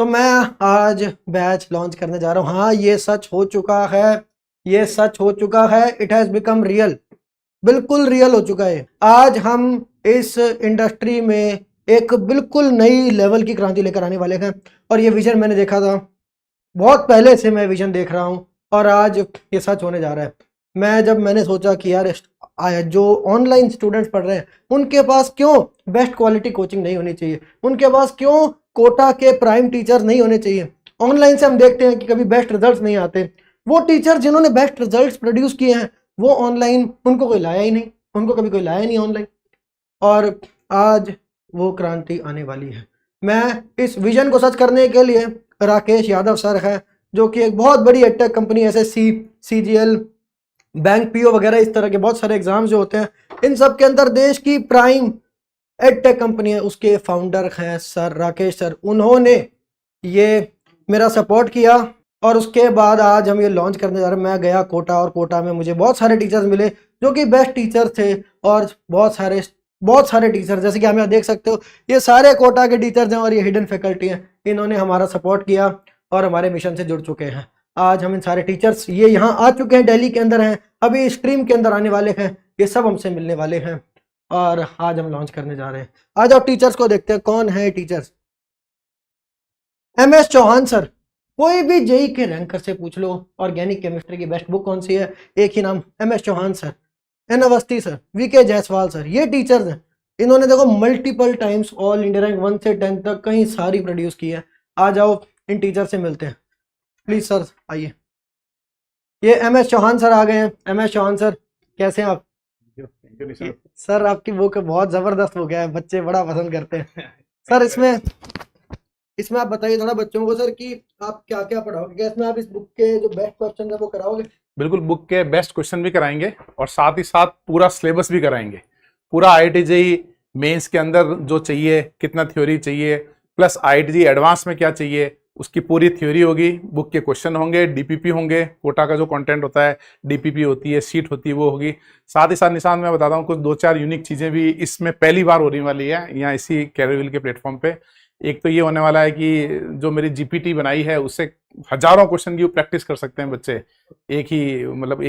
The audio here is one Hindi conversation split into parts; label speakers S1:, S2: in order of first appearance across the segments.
S1: तो मैं आज बैच लॉन्च करने जा रहा हूँ। हाँ, ये सच हो चुका है, ये सच हो चुका है। इट हैज़ बिकम रियल, बिल्कुल रियल हो चुका है। आज हम इस इंडस्ट्री में एक बिल्कुल नई लेवल की क्रांति लेकर आने वाले हैं। और ये विजन मैंने देखा था, बहुत पहले से मैं विजन देख रहा हूँ और आज ये सच होने जा रहा है। मैंने सोचा कि यार जो ऑनलाइन स्टूडेंट्स पढ़ रहे हैं उनके पास क्यों बेस्ट क्वालिटी कोचिंग नहीं होनी चाहिए, उनके पास क्यों कोटा के प्राइम टीचर्स नहीं होने चाहिए। ऑनलाइन से हम देखते हैं कि कभी बेस्ट रिजल्ट्स नहीं आते। वो टीचर जिन्होंने बेस्ट रिजल्ट्स प्रोड्यूस किए हैं वो ऑनलाइन उनको कोई लाया ही नहीं, उनको कभी कोई लाया नहीं ऑनलाइन। और आज वो क्रांति आने वाली है। मैं इस विजन को सच करने के लिए राकेश यादव सर है, जो कि एक बहुत बड़ी edtech company SSC, CGL, bank PO वगैरह इस तरह के बहुत सारे एग्जाम्स जो होते हैं इन सब के अंदर देश की प्राइम एडटेक कंपनी है, उसके फाउंडर हैं सर राकेश सर। उन्होंने ये मेरा सपोर्ट किया और उसके बाद आज हम ये लॉन्च करने जा रहे हैं। मैं गया कोटा और कोटा में मुझे बहुत सारे टीचर्स मिले जो कि बेस्ट टीचर्स थे और बहुत सारे टीचर्स, जैसे कि आप यहाँ देख सकते हो, ये सारे कोटा के टीचर्स हैं और ये हिडन फैकल्टी हैं। इन्होंने हमारा सपोर्ट किया और हमारे मिशन से जुड़ चुके हैं। आज हम इन सारे टीचर्स ये यहाँ आ चुके हैं, दिल्ली के अंदर हैं, अभी स्ट्रीम के अंदर आने वाले हैं, ये सब हमसे मिलने वाले हैं और आज हम लॉन्च करने जा रहे हैं। आज आप टीचर्स को देखते हैं, कौन है टीचर्स। MS चौहान सर, कोई भी जेई के रैंकर से पूछ लो ऑर्गेनिक केमिस्ट्री की बेस्ट बुक कौन सी है, एक ही नाम, MS Chauhan sir. N Awasthi sir, VK Jaiswal sir, ये टीचर्स हैं। इन्होंने देखो multiple times all India rank 1 से 10 तक कहीं सारी प्रोड्यूस की है। आ जाओ इन टीचर से मिलते हैं, प्लीज सर आइए। ये MS चौहान सर आ गए हैं। MS चौहान सर, कैसे हैं आप? सर आपकी बुक बहुत जबरदस्त बुक है, बच्चे बड़ा पसंद करते हैं। सर इसमें आप बताइए थोड़ा बच्चों को सर कि आप क्या क्या पढ़ाओगे, क्या इसमें आप इस बुक के जो बेस्ट क्वेश्चन है वो कराओगे?
S2: बिल्कुल, बुक के बेस्ट क्वेश्चन भी कराएंगे और साथ ही साथ पूरा सिलेबस भी कराएंगे। पूरा IIT JEE मेंस के अंदर जो चाहिए, कितना थ्योरी चाहिए, प्लस IIT JEE एडवांस में क्या चाहिए, उसकी पूरी थ्योरी होगी। बुक के क्वेश्चन होंगे, DPP होंगे, कोटा का जो कंटेंट होता है DPP होती है, सीट होती है, वो होगी। साथ ही साथ निशान मैं बताता हूँ कुछ 2-4 यूनिक चीज़ें भी इसमें पहली बार होने वाली है यहाँ इसी कैरियर के प्लेटफॉर्म पे। एक तो ये होने वाला है कि जो मेरी GPT बनाई है उससे हजारों क्वेश्चन की प्रैक्टिस कर सकते हैं बच्चे एक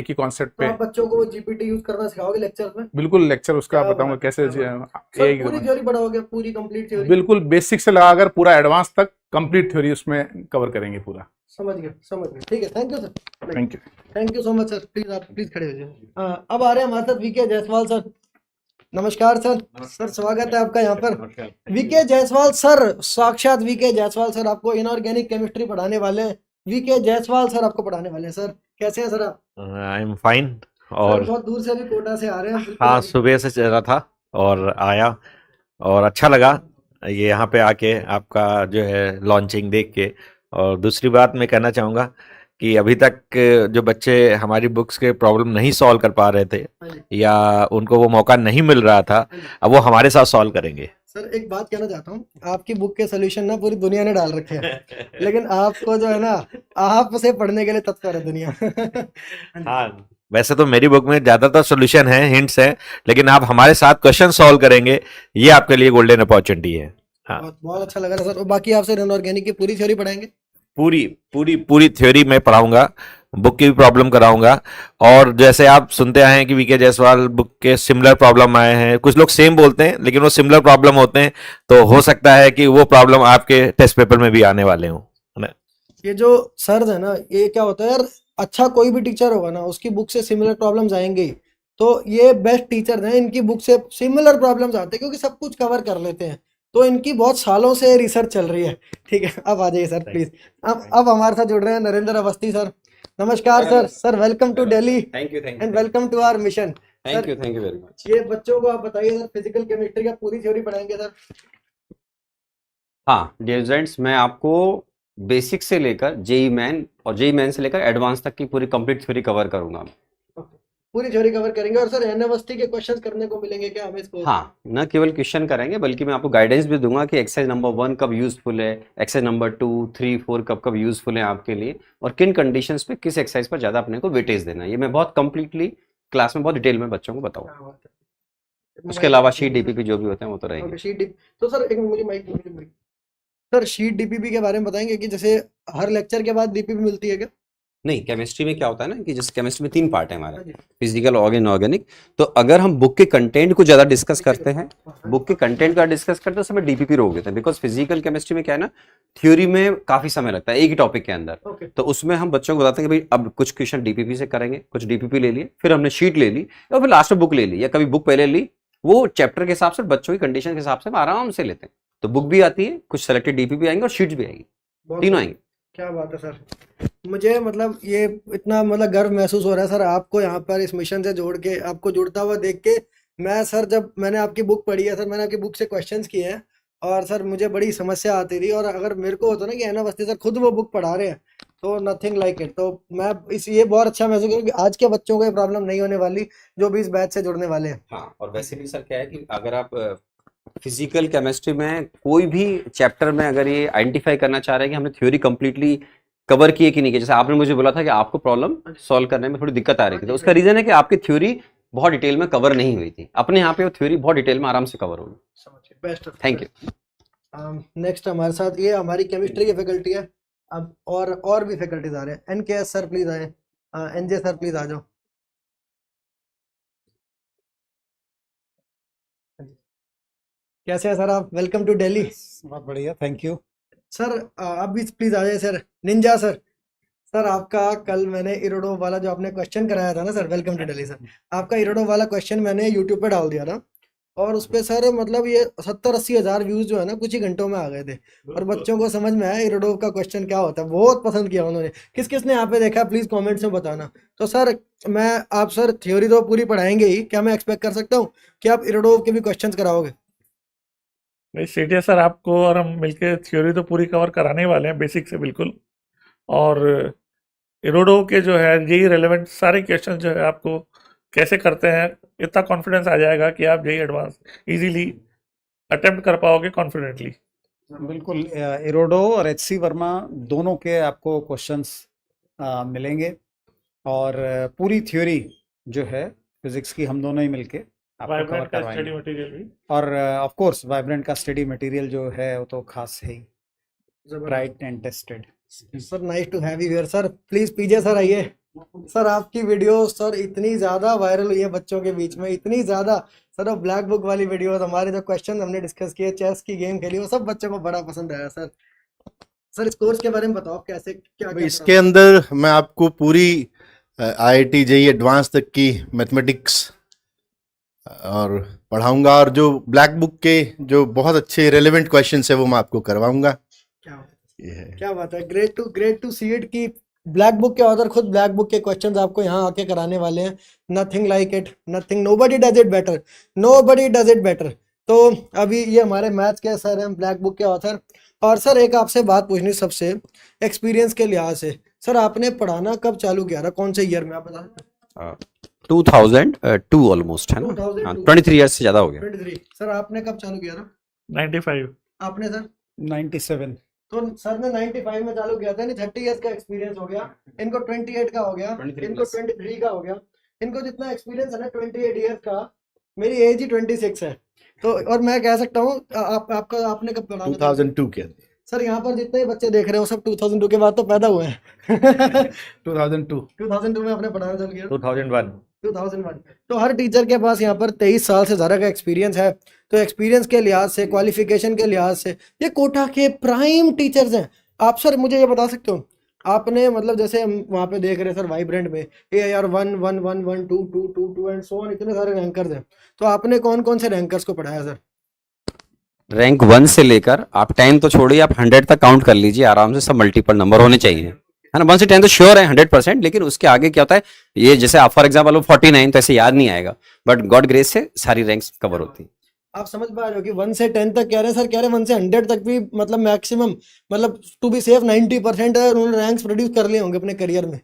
S2: ही कॉन्सेप्ट
S1: तो
S2: पे।
S1: आप बच्चों को GPT यूज करना सिखाओगे लेक्चर में?
S2: बिल्कुल, लेक्चर उसका
S1: क्या
S2: बताऊंगा
S1: बात,
S2: कैसे
S1: क्या बात। सर
S2: एक
S1: पूरी थ्योरी पढ़ाओगे, पूरी कंप्लीट थ्योरी?
S2: बिल्कुल, बेसिक से लगाकर पूरा एडवांस तक कंप्लीट थ्योरी उसमें कवर करेंगे पूरा।
S1: समझ गए, ठीक है। Thank you sir,
S2: thank you.
S1: Thank you so much sir. Please आप प्लीज खड़े हो जाइए। अब आ रहे हैं हमारे साथ VK जायसवाल सर। नमस्कार सर। सर स्वागत है आपका यहाँ पर। VK जायसवाल सर, साक्षात VK जायसवाल सर आपको इनऑर्गेनिक केमिस्ट्री पढ़ाने वाले हैं। VK जायसवाल सर आपको पढ़ाने वाले हैं। सर कैसे हैं सर आप?
S3: I am fine.
S1: सर
S3: और
S1: बहुत दूर से अभी कोटा से आ रहे हैं?
S3: हाँ, सुबह से चल रहा था और आया और अच्छा लगा ये यहाँ पे आके आपका जो है लॉन्चिंग देख के। और दूसरी बात मैं कहना चाहूँगा कि अभी तक जो बच्चे हमारी बुक्स के प्रॉब्लम नहीं सॉल्व कर पा रहे थे या उनको वो मौका नहीं मिल रहा था, अब वो हमारे साथ सॉल्व करेंगे।
S1: सर एक बात कहना चाहता हूँ, आपकी बुक के सोल्यूशन ना पूरी दुनिया ने डाल रखे हैं लेकिन आपको जो है ना, आपसे पढ़ने के लिए तत्पर है दुनिया।
S3: हाँ, वैसे तो मेरी बुक में ज्यादातर सॉल्यूशन है, हिंट्स है, लेकिन आप हमारे साथ क्वेश्चन सॉल्व करेंगे, ये आपके लिए गोल्डन अपॉर्चुनिटी है। हाँ,
S1: बहुत अच्छा लगा सर। और बाकी आपसे इनऑर्गेनिक की पूरी थ्योरी पढ़ाएंगे?
S3: पूरी थ्योरी मैं पढ़ाऊंगा, बुक की भी प्रॉब्लम कराऊंगा। और जैसे आप सुनते आए हैं कि VK जायसवाल बुक के सिमिलर प्रॉब्लम आए हैं, कुछ लोग सेम बोलते हैं लेकिन वो सिमिलर प्रॉब्लम होते हैं, तो हो सकता है कि वो प्रॉब्लम आपके टेस्ट पेपर में भी आने वाले हों।
S1: ये जो सर्स है ना, ये क्या होता है यार, अच्छा कोई भी टीचर होगा ना उसकी बुक से सिमिलर प्रॉब्लम्स आएंगे ही। तो ये बेस्ट टीचर हैं, इनकी बुक से सिमिलर प्रॉब्लम्स आते हैं क्योंकि सब कुछ कवर कर लेते हैं। तो इनकी बहुत सालों से रिसर्च चल रही है। ठीक है, अब आ जाइए सर प्लीज। अब हमारे साथ जुड़ रहे हैं नरेंद्र अवस्थी सर। नमस्कार sir. Sir welcome to Delhi
S4: thank you
S1: and welcome to our mission.
S4: Thank you very much.
S1: ये बच्चों को आप बताइए सर, फिजिकल केमिस्ट्री का पूरी थ्योरी पढ़ाएंगे सर?
S4: हाँ डियर स्टूडेंट्स, मैं आपको बेसिक से लेकर जेई मेन और जेई मेन से लेकर एडवांस तक की पूरी कंप्लीट थ्योरी कवर करूंगा।
S1: पूरी थ्योरी कवर करेंगे। और सर एन अवस्थी के क्वेश्चंस करने को मिलेंगे क्या हमें इसको?
S4: हाँ, न केवल क्वेश्चन करेंगे बल्कि मैं आपको गाइडेंस भी दूंगा कि एक्सरसाइज नंबर 1 कब यूजफुल है, एक्सरसाइज नंबर 2, 3, 4 कब कब यूजफुल है आपके लिए, और किन कंडीशंस पे किस एक्सरसाइज पर ज़्यादा अपने को वेटेज देना है। ये मैं बहुत कंप्लीटली क्लास में बहुत डिटेल में बच्चों को बताऊंगा। उसके अलावा शीट DPP जो भी होते हैं वो तो रहेंगे।
S1: तो सर एक मुझे माइक सर शीट डीपीपी के बारे में बताएंगे कि जैसे हर लेक्चर के बाद डीपीपी मिलती है क्या?
S4: नहीं, केमिस्ट्री में क्या होता है ना कि जैसे केमिस्ट्री में 3 पार्ट है
S1: हाँ
S4: हमारे,
S1: जी।
S4: Physical, inorganic. तो अगर हम बुक के कंटेंट को ज्यादा डिस्कस करते हैं, बुक के कंटेंट का डिस्कस करते हैं, तो समय डीपीपी रोक देते हैं। बिकॉज फिजिकल केमिस्ट्री में क्या है ना, थ्योरी में काफी समय लगता है एक ही टॉपिक के अंदर।
S1: ओके।
S4: तो उसमें हम बच्चों को बताते हैं कि भाई अब कुछ क्वेश्चन डीपीपी से करेंगे, कुछ डीपीपी ले लिए, फिर हमने शीट ले ली, और फिर लास्ट में बुक ले ली, या कभी बुक पहले ली। वो चैप्टर के हिसाब से, बच्चों की कंडीशन के हिसाब से हम आराम से लेते हैं। तो बुक भी आती है, कुछ सेलेक्टेड डीपीपी आएंगे और शीट्स भी आएंगी,
S1: बहुत
S4: तीनों आएंगे।
S1: क्या बात है सर, मुझे मतलब ये इतना मतलब गर्व महसूस हो रहा है सर आपको यहाँ पर इस मिशन से जोड़ के, आपको जुड़ता हुआ देख के। मैं सर जब मैंने आपकी बुक पढ़ी है सर, मैंने आपकी बुक से क्वेश्चंस किए हैं, और सर मुझे बड़ी समस्या आती थी, और अगर मेरे को होता ना कि अवस्थी सर खुद वो बुक पढ़ा रहे हैं तो नथिंग लाइक इट। तो मैं इस ये बहुत अच्छा महसूस करूँ कि आज के बच्चों को ये प्रॉब्लम नहीं होने वाली जो भी इस बैच से जुड़ने वाले हैं।
S4: हाँ, और वैसे भी सर क्या है कि अगर आप फिजिकल केमिस्ट्री में कोई भी चैप्टर में अगर ये आइडेंटिफाई करना चाह रहे हैं कि हमने थ्योरी कंप्लीटली कवर की है कि नहीं की, जैसे आपने मुझे बोला था कि आपको प्रॉब्लम सॉल्व करने में थोड़ी दिक्कत आ रही थी, तो उसका रीजन है कि आपकी थ्योरी बहुत डिटेल में कवर नहीं हुई थी। अपने यहाँ पे वो थ्योरी बहुत डिटेल में आराम से कवर होगी।
S1: बेस्ट।
S4: Thank you.
S1: नेक्स्ट हमारे साथ ये हमारी केमिस्ट्री की फैकल्टी है। अब और भी फैकल्टीज आ रहे हैं। एनकेएस सर प्लीज आए, एनजे सर प्लीज आ जाओ। कैसे हैं सर आप? Welcome to Delhi.
S5: बहुत बढ़िया, थैंक यू।
S1: सर आप भी प्लीज आ जाए सर। निंजा सर, सर आपका कल मैंने इरोडो वाला जो आपने क्वेश्चन कराया था ना sir, welcome to Delhi sir, आपका इरोडो वाला क्वेश्चन मैंने यूट्यूब पे डाल दिया था, और उस पे सर मतलब ये 70-80 हज़ार व्यूज जो है ना कुछ ही घंटों में आ गए थे, और बच्चों को समझ में आया इरोडो का क्वेश्चन क्या होता है, बहुत पसंद किया उन्होंने। किस किस ने यहाँ पे देखा प्लीज कमेंट्स में बताना। तो सर मैं आप सर थ्योरी तो पूरी पढ़ाएंगे ही, क्या मैं एक्सपेक्ट कर सकता हूँ कि आप इरोडो के भी क्वेश्चन कराओगे?
S6: भाई सीटीएस सर, आपको और हम मिलके थ्योरी तो पूरी कवर कराने ही वाले हैं, बेसिक से बिल्कुल। और इरोडो के जो है जेई रेलेवेंट सारे क्वेश्चन जो है आपको कैसे करते हैं, इतना कॉन्फिडेंस आ जाएगा कि आप जेई एडवांस इजीली अटेम्प्ट कर पाओगे कॉन्फिडेंटली।
S5: बिल्कुल, इरोडो और एचसी वर्मा दोनों के आपको क्वेश्चंस मिलेंगे, और पूरी थ्योरी जो है फिजिक्स की हम दोनों ही मिलके आपको कवर
S6: वाइब्रेंट का स्टडी
S5: करवाएंगे।
S6: मटेरियल भी।
S5: और ऑफ कोर्स वाइब्रेंट का स्टडी मटेरियल जो है वो तो खास है ही, tried and tested.
S1: Sir nice to have you here sir. Please PJ sir आइए। सर आपकी वीडियो सर इतनी ज्यादा वायरल हुई है बच्चों के बीच में, इतनी ज्यादा सर। वो ब्लैक बुक वाली वीडियो, हमारे जो क्वेश्चन हमने डिस्कस किए, चेस की गेम खेली, वो सब बच्चों को बड़ा पसंद आया सर। सर इस कोर्स के बारे में बताओ, कैसे क्या क्या
S7: इसके अंदर मैं आपको पूरी आईआईटी जेईई एडवांस तक की मैथमेटिक्स और पढ़ाऊंगा, और जो ब्लैक बुक के जो बहुत अच्छे रेलेवेंट क्वेश्चंस है वो मैं आपको करवाऊंगा। ये है।
S1: क्या बात है, ग्रेट टू सी इट कि ब्लैक बुक के ऑथर खुद ब्लैक बुक के क्वेश्चंस आपको यहाँ आके कराने वाले हैं। Nothing like it, nothing, nobody does it better, nobody does it better. तो अभी ये हमारे मैथ्स के सर हैं, ब्लैक बुक के ऑथर। और सर एक आपसे बात पूछनी सबसे एक्सपीरियंस के लिहाज से, सर आपने पढ़ाना कब चालू किया था, कौन से ईयर में आप बता सकते हैं?
S4: 2002 ऑलमोस्ट है ना,
S1: 2002
S4: 23 ईयर्स से ज्यादा हो गया।
S1: 23। सर आपने कब चालू किया था?
S6: 95।
S1: आपने सर?
S5: 97।
S1: तो सर ने 95 में चालू किया था, नहीं 30 इयर्स का एक्सपीरियंस हो गया, इनको 28 का हो गया,
S4: 23
S1: इनको 23 का हो गया, इनको जितना एक्सपीरियंस है ना 28 इयर्स का, मेरी एज ही 26 है। तो और मैं कह सकता हूँ आपका आपने कब पढ़ा?
S7: 2002 के अंदर।
S1: सर यहाँ पर जितने बच्चे देख रहे हो सब 2002 के बाद तो पैदा हुए हैं। 2002 में आपने पढ़ाना चालू किया? 2001। तो हर टीचर के पास यहाँ पर 23 साल से ज़्यादा का एक्सपीरियंस है। तो एक्सपीरियंस के लिहाज से, क्वालिफिकेशन के लिहाज से ये कोटा के प्राइम टीचर्स हैं। आप सर मुझे ये बता सकते हो, आपने मतलब जैसे हम वहाँ पे देख रहे हैं सर वाइब्रेंट में AIR 1, 1, 1, 1, 2, 2, 2, 2 एंड सो ऑन, इतने सारे रैंकर्स हैं। तो आपने कौन कौन से रैंकर्स को पढ़ाया सर?
S4: रैंक 1 से लेकर आप 10 तो छोड़िए, आप 100 तक काउंट कर लीजिए आराम से, सब मल्टीपल नंबर होने चाहिए, है ना। 1 से 10 तो श्योर है 100%, लेकिन उसके आगे क्या होता है, ये जैसे आप फॉर एग्जांपल 49 तो ऐसे याद नहीं आएगा, बट गॉड ग्रेस से सारी रैंक्स कवर होती है।
S1: आप समझ पा रहे हो कि 1 से 10 तक कह रहे हैं सर, कह रहे हैं 1 से 100 तक भी मतलब मैक्सिमम, मतलब टू बी सेफ 90% उन्होंने रैंक्स प्रोड्यूस कर लिए होंगे अपने करियर में।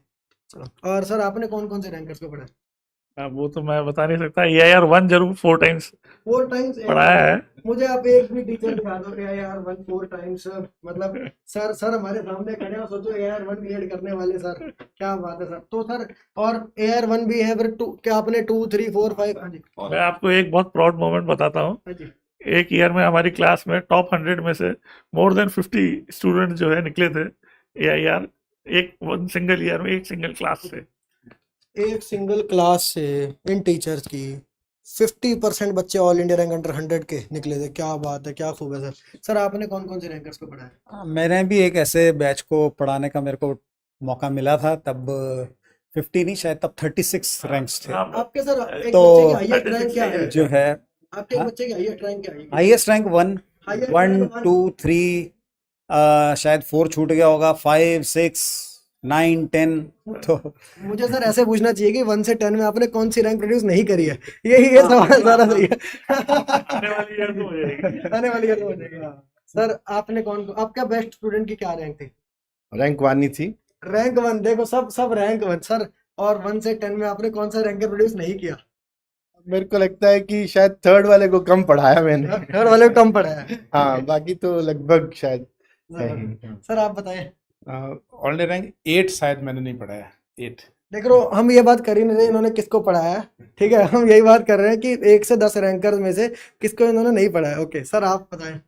S1: चलो, और सर आपने कौन कौन से रैंकर्स को पढ़ा?
S6: अब वो तो मैं बता नहीं सकता। AIR 1 जरूर 4 टाइम्स
S1: 4 टाइम्स
S6: पढ़ाया है।
S1: मुझे आप एक भी टीचर दिखा दो AIR 1 4 टाइम्स, मतलब सर हमारे सामने खड़े हैं, सोचो AIR 1 क्लियर करने वाले सर, क्या बात है सर। तो सर और AIR 1 भी है, फिर 2 क्या आपने 2, 3, 4, 5? हाँ जी,
S6: मैं आपको एक बहुत प्राउड मोमेंट बताता हूँ।
S1: हाँ जी।
S6: एक ईयर में हमारी क्लास में टॉप 100 में से मोर देन 50 स्टूडेंट जो है निकले थे AIR, एक वन सिंगल ईयर में, एक सिंगल क्लास से।
S1: एक सिंगल क्लास से इन टीचर्स की 50% बच्चे ऑल इंडिया रैंक अंडर 100 के निकले थे। क्या बात है, क्या खूब है सर। सर आपने कौन कौन से रैंकर्स को पढ़ाया?
S5: मैंने भी एक ऐसे बैच को पढ़ाने का मेरे को मौका मिला था, तब 50 नहीं शायद तब 36 रैंक्स थे।
S6: हाँ,
S1: आपके सर एक
S5: तो
S1: बच्चे की हाईएस्ट रैंक क्या है?
S5: जो है
S1: आपके एक
S5: हाँ?
S1: बच्चे की हाईएस्ट रैंक क्या है?
S5: हाईएस्ट रैंक 1
S1: हाईएस्ट
S5: 1
S1: रैंक
S5: 2 3 शायद 4 छूट गया होगा, 5 6 9 10। तो
S1: मुझे सर ऐसे पूछना चाहिए कि 1 से 10 में आपने कौन सी रैंक प्रोड्यूस नहीं करी है। ये सवाल सारा सही है।
S6: आने वाली ईयर तो हो जाएगी।
S1: आने वाली ईयर में हो जाएगा। सर आपने आपका बेस्ट स्टूडेंट की क्या रैंक थी?
S7: रैंक 1 ही थी।
S1: रैंक 1। देखो सब रैंक 1 सर। और 1 से 10 में आपने कौन सा रैंक प्रोड्यूस नहीं किया?
S7: मेरे को लगता है कि शायद थर्ड वाले को कम पढ़ाया मैंने।
S1: थर्ड वाले को कम पढ़ा है।
S7: हाँ, बाकी तो लगभग शायद है ही।
S1: सर आप बताएं।
S2: ऑल इंडिया रैंक 8 शायद मैंने नहीं पढ़ाया, 8।
S1: देख लो, हम ये बात कर ही नहीं रहे इन्होंने किसको पढ़ाया है, ठीक है। हम यही बात कर रहे हैं कि 1 से 10 रैंकर्स में से किसको इन्होंने नहीं पढ़ाया। ओके सर आप बताएं।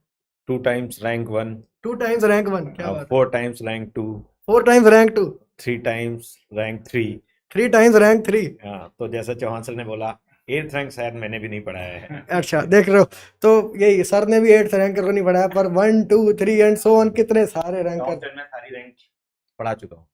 S3: 2 times rank 1,
S1: 2 टाइम्स रैंक 1, क्या बात है।
S3: 4 times rank 2,
S1: 4 times rank 2,
S3: 3 times rank 3।
S1: 3 times rank 3।
S3: हाँ, तो जैसा चौहान सर ने बोला 8th रैंक शायद मैंने भी नहीं पढ़ाया है।
S1: अच्छा देख रहे हो, तो यही सर ने भी 8th रैंकर को नहीं पढ़ाया, पर 1 2 3 एंड सो ऑन कितने सारे
S3: टॉप
S1: रैंकर।
S3: 10 में सारी रैंक पढ़ा चुका हूँ।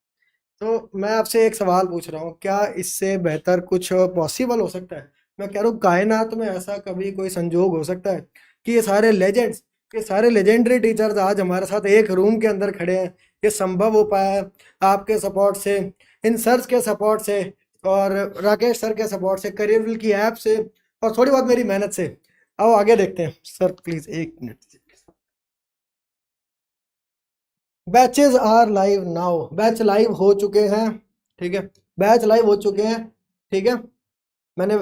S1: तो मैं आपसे एक सवाल पूछ रहा हूँ, क्या इससे बेहतर कुछ पॉसिबल हो सकता है? मैं कह रहा हूँ कायनात में ऐसा कभी कोई संजोग हो सकता है कि ये सारे लेजेंड्स, ये सारे लेजेंडरी टीचर्स आज हमारे साथ एक रूम के अंदर खड़े हैं। ये संभव हो पाया है आपके सपोर्ट से, इन सर्स के सपोर्ट से, और राकेश सर के सपोर्ट से, करियरविल की ऐप से, और थोड़ी बहुत मेरी मेहनत से। आओ आगे देखते हैं। Sir please 1 minute. Batches are live now. Batch live हो चुके हैं, ठीक है। बैच लाइव हो चुके हैं, ठीक है। मैंने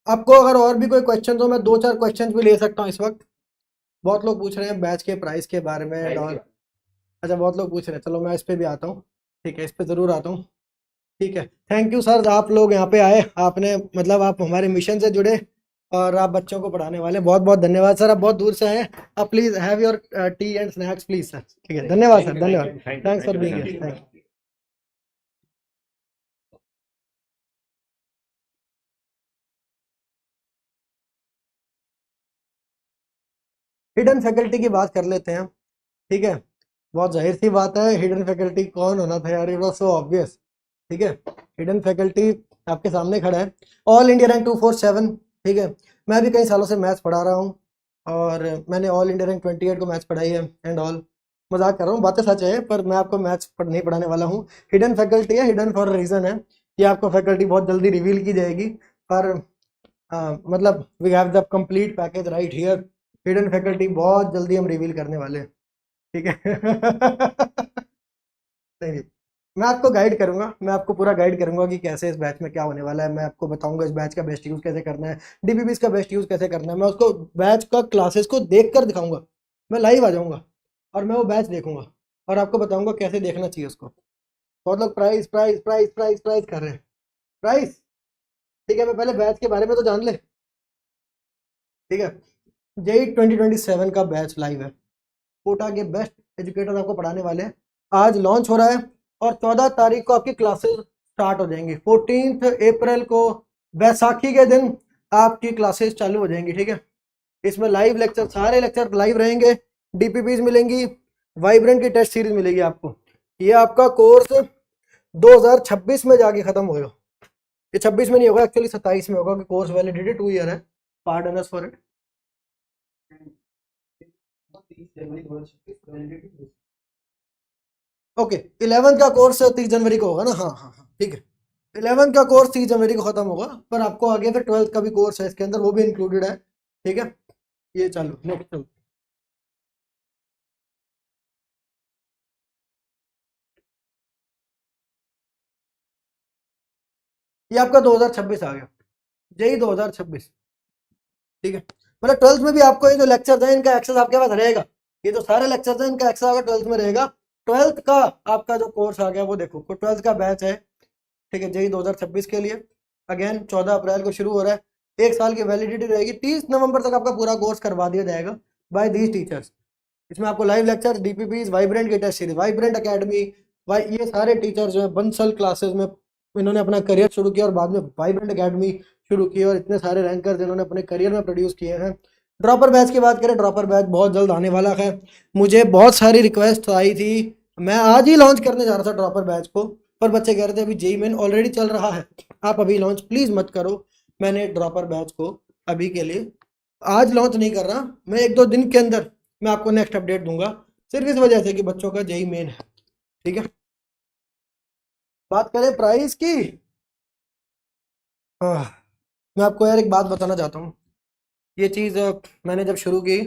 S1: आपको अगर और भी कोई क्वेश्चन तो मैं 2-4 क्वेश्चन भी ले सकता हूँ इस वक्त। बहुत लोग पूछ रहे हैं बैच के प्राइस के बारे में और अच्छा बहुत लोग पूछ रहे हैं, चलो मैं इस पे भी आता हूँ, ठीक है। इस पे ज़रूर आता हूँ, ठीक है। थैंक यू सर, आप लोग यहाँ पे आए, आपने मतलब आप हमारे मिशन से जुड़े और आप बच्चों को पढ़ाने वाले। बहुत बहुत धन्यवाद सर, आप बहुत दूर से आए। आप please have your T and snacks please sir, ठीक है। धन्यवाद सर, धन्यवाद। Thanks for being here, thank you. Hidden faculty की बात कर लेते हैं, ठीक है। बहुत जाहिर सी बात है, हिडन फैकल्टी कौन होना था यार, इट वाज सो ऑब्वियस, ठीक है। हिडन फैकल्टी आपके सामने खड़ा है, ऑल इंडिया रैंक 247, ठीक है। मैं भी कई सालों से मैथ्स पढ़ा रहा हूँ और मैंने ऑल इंडिया रैंक 28 को मैथ्स पढ़ाई है एंड ऑल। मजाक कर रहा हूँ, बातें सच है, पर मैं आपको मैथ्स नहीं पढ़ाने वाला हूँ। हिडन फैकल्टी है, हिडन फॉर रीज़न है। ये आपको फैकल्टी बहुत जल्दी रिवील की जाएगी, पर मतलब we have the complete package right here. Hidden faculty बहुत जल्दी हम रिवील करने वाले हैं, ठीक है। नहीं, मैं आपको गाइड करूंगा, मैं आपको पूरा गाइड करूंगा कि कैसे इस बैच में क्या होने वाला है। मैं आपको बताऊंगा इस बैच का बेस्ट यूज़ कैसे करना है, डीपीपीस का बेस्ट यूज़ कैसे करना है। मैं उसको बैच का क्लासेस को देख कर दिखाऊंगा, मैं लाइव आ जाऊंगा और मैं वो बैच देखूंगा और आपको बताऊंगा कैसे देखना चाहिए उसको। बहुत लोग price price price price price कर रहे हैं, प्राइस, ठीक है। मैं पहले बैच के बारे में तो जान ले, ठीक है। जेई 2027 का बैच लाइव है, कोटा के बेस्ट एजुकेटर आपको पढ़ाने वाले हैं। आज लॉन्च हो रहा है और 14 तारीख को आपकी क्लासेस स्टार्ट हो जाएंगी। 14 अप्रैल को बैसाखी के दिन आपकी क्लासेस चालू हो जाएंगी, ठीक है। इसमें लाइव लेक्चर, सारे लेक्चर लाइव रहेंगे, डीपीपीज मिलेंगी, वाइब्रेंट की टेस्ट सीरीज मिलेगी आपको। ये आपका कोर्स 2026 में जाके खत्म होगा। ये 26 में नहीं होगा, एक्चुअली 27 में होगा, कि कोर्स वैलिडिटी 2 ईयर है। Pardon us for it. Okay, 11 का कोर्स 30 जनवरी को होगा ना? हाँ हाँ हाँ, ठीक है। 11 का कोर्स 30 जनवरी को खत्म होगा, पर आपको आगे फिर 12th का भी कोर्स है इसके अंदर, वो भी इंक्लूडेड है, ठीक है। ये चालू नेक्स्ट चलो। ये आपका 2026 आ गया, जेई 2026, ठीक है। मतलब 12th में भी आपको ये जो लेक्चर है इनका एक्सेस आपके पास रहेगा। ये जो सारे लेक्चर्स हैं इनका एक्सेस आपका 12th में रहेगा। 12th का आपका जो कोर्स आ गया वो देखो, 12th का बैच है, ठीक है, जेई 2026 के लिए। अगेन 14 अप्रैल को शुरू हो रहा है, 1 साल की वैलिडिटी रहेगी। 30 नवंबर तक आपका पूरा कोर्स करवा दिया जाएगा बाय दीज टीचर्स। इसमें आपको लाइव लेक्चर, डीपीपीज, वाइब्रेंट की टेस्ट सीरीज, वाइब्रेंट एकेडमी, ये सारे टीचर्स जो है बंसल क्लासेस में इन्होंने अपना करियर शुरू किया और बाद में वाइब्रेंट एकेडमी शुरू की और इतने सारे रैंकर्स इन्होंने अपने करियर में प्रोड्यूस किए हैं। ड्रॉपर बैच की बात करें, ड्रॉपर बैच बहुत जल्द आने वाला है। मुझे बहुत सारी रिक्वेस्ट आई थी, मैं आज ही लॉन्च करने जा रहा था ड्रॉपर बैच को, पर बच्चे कह रहे थे अभी जेई मेन ऑलरेडी चल रहा है, आप अभी लॉन्च प्लीज़ मत करो। मैंने ड्रॉपर बैच को अभी के लिए आज लॉन्च नहीं कर रहा, मैं 1-2 दिन के अंदर मैं आपको नेक्स्ट अपडेट दूंगा, सिर्फ इस वजह से कि बच्चों का जेई मेन है। ठीक है, बात करें प्राइस की। मैं आपको यार एक बात बताना चाहता हूँ, ये चीज़ मैंने जब शुरू की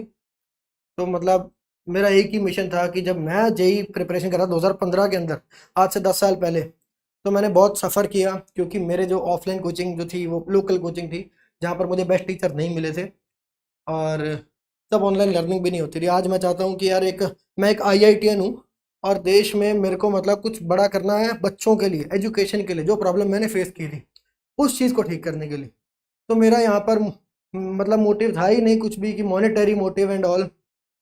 S1: तो मतलब मेरा एक ही मिशन था कि जब मैं जेई प्रिपरेशन कर रहा 2015 के अंदर, आज से 10 साल पहले, तो मैंने बहुत सफ़र किया क्योंकि मेरे जो ऑफलाइन कोचिंग जो थी वो लोकल कोचिंग थी जहाँ पर मुझे बेस्ट टीचर नहीं मिले थे और तब ऑनलाइन लर्निंग भी नहीं होती थी। आज मैं चाहता हूँ कि यार मैं एक IITian हूँ और देश में मेरे को मतलब कुछ बड़ा करना है बच्चों के लिए, एजुकेशन के लिए। जो प्रॉब्लम मैंने फेस की थी उस चीज़ को ठीक करने के लिए, तो मेरा यहाँ पर मतलब मोटिव था ही नहीं कुछ भी कि मॉनेटरी मोटिव एंड ऑल।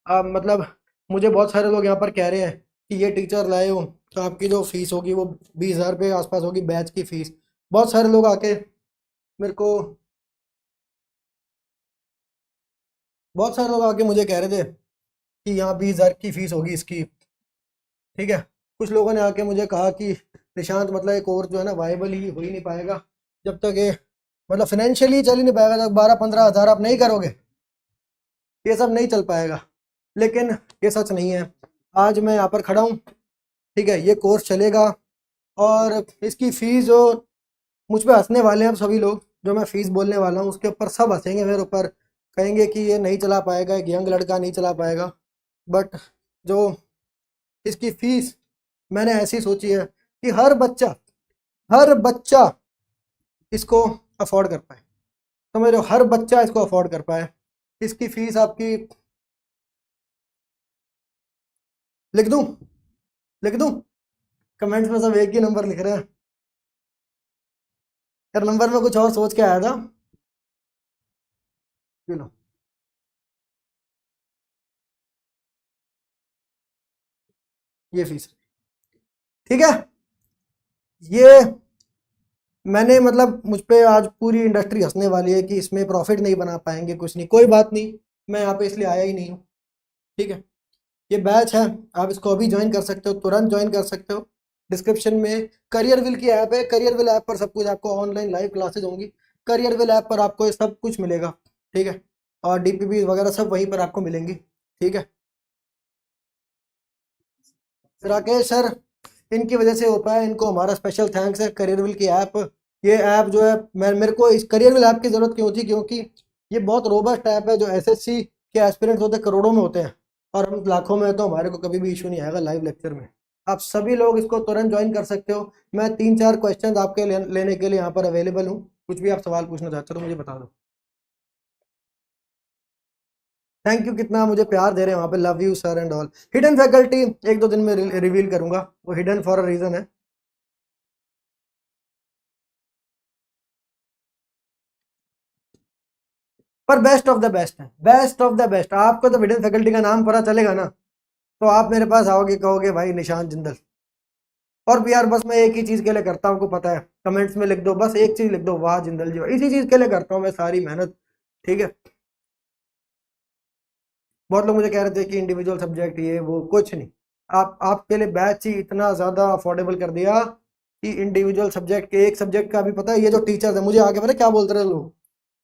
S1: मतलब मुझे बहुत सारे लोग यहाँ पर कह रहे हैं कि ये टीचर लाए हो तो आपकी जो फीस होगी वो 20,000 रुपये आसपास होगी, बैच की फ़ीस। बहुत सारे लोग आके मेरे को बहुत सारे लोग आके मुझे कह रहे थे कि यहाँ 20,000 की फ़ीस होगी इसकी। ठीक है, कुछ लोगों ने आके मुझे कहा कि निशांत मतलब एक कोर्स जो है ना वायबल ही हो ही नहीं पाएगा जब तक ये मतलब फाइनेंशियली चल ही नहीं पाएगा, जब 12-15 हज़ार आप नहीं करोगे ये सब नहीं चल पाएगा। लेकिन ये सच नहीं है, आज मैं यहाँ पर खड़ा हूँ। ठीक है, ये कोर्स चलेगा और इसकी फ़ीस जो मुझ पर हंसने वाले हैं अब सभी लोग, जो मैं फ़ीस बोलने वाला हूँ उसके ऊपर सब हंसेंगे मेरे ऊपर, कहेंगे कि ये नहीं चला पाएगा, एक यंग लड़का नहीं चला पाएगा। बट जो इसकी फ़ीस मैंने ऐसी सोची है कि हर बच्चा इसको अफोर्ड कर पाए, समझ रहे हो, हर बच्चा इसको अफोर्ड कर पाए। इसकी फ़ीस आपकी लिख दूं कमेंट्स में सब एक ही नंबर लिख रहे हैं यार, नंबर में कुछ और सोच के आया था। चलो ये फीस, ठीक है, ये मैंने मतलब मुझ पे आज पूरी इंडस्ट्री हंसने वाली है कि इसमें प्रॉफिट नहीं बना पाएंगे, कुछ नहीं, कोई बात नहीं, मैं यहाँ पे इसलिए आया ही नहीं हूँ। ठीक है, ये बैच है, आप इसको अभी ज्वाइन कर सकते हो, तुरंत ज्वाइन कर सकते हो। डिस्क्रिप्शन में करियर विल की ऐप है, करियर विल ऐप पर सब कुछ आपको ऑनलाइन लाइव क्लासेज होंगी, करियर विल ऐप पर आपको ये सब कुछ मिलेगा। ठीक है, और डीपीपी वगैरह सब वहीं पर आपको मिलेंगी। ठीक है, राकेश सर इनकी वजह से हो पाया, इनको हमारा स्पेशल थैंक्स है। करियर विल की ऐप, ये ऐप जो है मेरे को इस करियर विल ऐप की ज़रूरत क्यों थी, क्योंकि ये बहुत रोबस्ट ऐप है। जो एसएससी के एस्पिरेंट्स होते हैं करोड़ों में होते हैं और हम लाखों में, तो हमारे को कभी भी इशू नहीं आएगा लाइव लेक्चर में। आप सभी लोग इसको तुरंत ज्वाइन कर सकते हो। मैं 3-4 क्वेश्चन आपके लेने के लिए यहाँ पर अवेलेबल हूँ, कुछ भी आप सवाल पूछना चाहते हो तो मुझे बता दो। थैंक यू, कितना मुझे प्यार दे रहे हैं वहाँ पे, love you sir and all. Hidden faculty 1-2 दिन में रिवील करूंगा, वो हिडन फॉर अ रीजन है। पर बेस्ट ऑफ द बेस्ट है, बेस्ट ऑफ द बेस्ट। आपको तो हिडन फैकल्टी का नाम पता चलेगा ना तो आप मेरे पास आओगे, कहोगे भाई निशांत जिंदल। और भी यार बस मैं एक ही चीज़ के लिए करता हूँ, आपको पता है, कमेंट्स में लिख दो, बस एक चीज़ लिख दो, वाह जिंदल जी, इसी चीज़ के लिए करता हूँ मैं सारी मेहनत। ठीक है, बहुत लोग मुझे कह रहे थे कि इंडिविजुअल सब्जेक्ट ये वो, कुछ नहीं, आपके लिए बैच ही इतना ज़्यादा अफोर्डेबल कर दिया कि इंडिविजुअल सब्जेक्ट के एक सब्जेक्ट का भी पता है। ये जो टीचर्स है, मुझे आगे पता क्या बोलते रहे लोग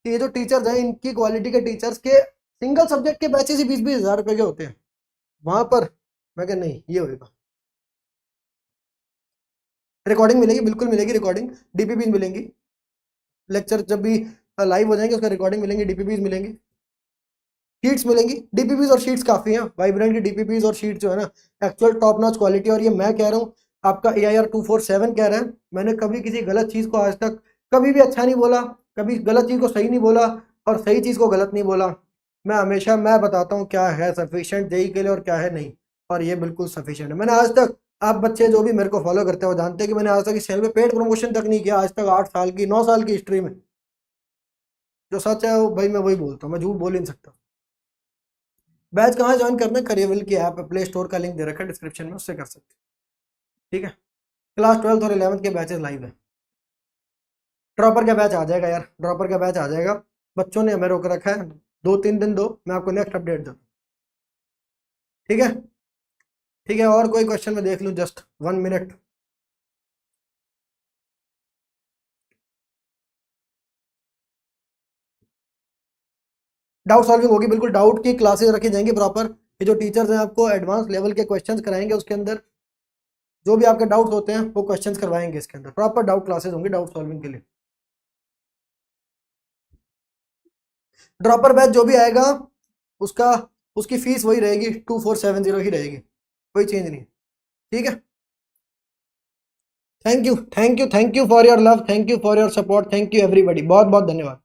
S1: कि ये जो टीचर्स हैं इनकी क्वालिटी के टीचर्स के सिंगल सब्जेक्ट के बैचेस ही 20-20 हज़ार रुपये के होते हैं वहाँ पर। मैं क्या नहीं, ये होगा। रिकॉर्डिंग मिलेगी, बिल्कुल मिलेगी रिकॉर्डिंग, डीपीपीज मिलेंगी, लेक्चर जब भी लाइव हो जाएंगे उसका रिकॉर्डिंग मिलेंगी, डीपीपीज मिलेंगी, शीट्स मिलेंगी। डीपीपीज और शीट्स काफ़ी हैं, वाइब्रेंट की डीपीपीज और शीट्स जो है ना एक्चुअल टॉप नॉच क्वालिटी। और ये मैं कह रहा हूँ, आपका AIR 247 कह रहे हैं, मैंने कभी किसी गलत चीज़ को आज तक कभी भी अच्छा नहीं बोला, कभी गलत चीज़ को सही नहीं बोला और सही चीज़ को गलत नहीं बोला। मैं हमेशा मैं बताता हूँ क्या है सफिशिएंट जेई के लिए और क्या है नहीं, और ये बिल्कुल सफिशिएंट है। मैंने आज तक, आप बच्चे जो भी मेरे को फॉलो करते हो जानते हैं कि मैंने आज तक इस चैनल पे पेड प्रमोशन तक नहीं किया, आज तक 8 साल की 9 साल की हिस्ट्री में। जो सच है वो भाई मैं वही बोलता हूँ, मैं झूठ बोल ही नहीं सकता। बैच कहाँ ज्वाइन करना है? करियरविल की ऐप है, प्ले स्टोर का लिंक दे रखा है डिस्क्रिप्शन में, उससे कर सकते हैं। ठीक है, क्लास 12th और 11th के बैचेस लाइव है। ड्रॉपर का बैच आ जाएगा यार, ड्रॉपर का बैच आ जाएगा। बच्चों ने हमें रोक रखा है, 2-3 दिन दो, मैं आपको नेक्स्ट अपडेट दूँ। ठीक है, ठीक है, और कोई क्वेश्चन मैं देख लूँ, जस्ट 1 मिनट। डाउट सॉल्विंग होगी, बिल्कुल डाउट की क्लासेस रखी जाएंगी प्रॉपर। ये जो टीचर्स हैं आपको एडवांस लेवल के क्वेश्चंस कराएंगे, उसके अंदर जो भी आपके डाउट्स होते हैं वो क्वेश्चंस करवाएंगे। इसके अंदर प्रॉपर डाउट क्लासेस होंगी डाउट सॉल्विंग के लिए। ड्रॉपर बैच जो भी आएगा उसका उसकी फीस वही रहेगी, 2470 ही रहेगी, कोई चेंज नहीं। ठीक है, thank you for your love, thank you for your support, thank you everybody, बहुत बहुत धन्यवाद।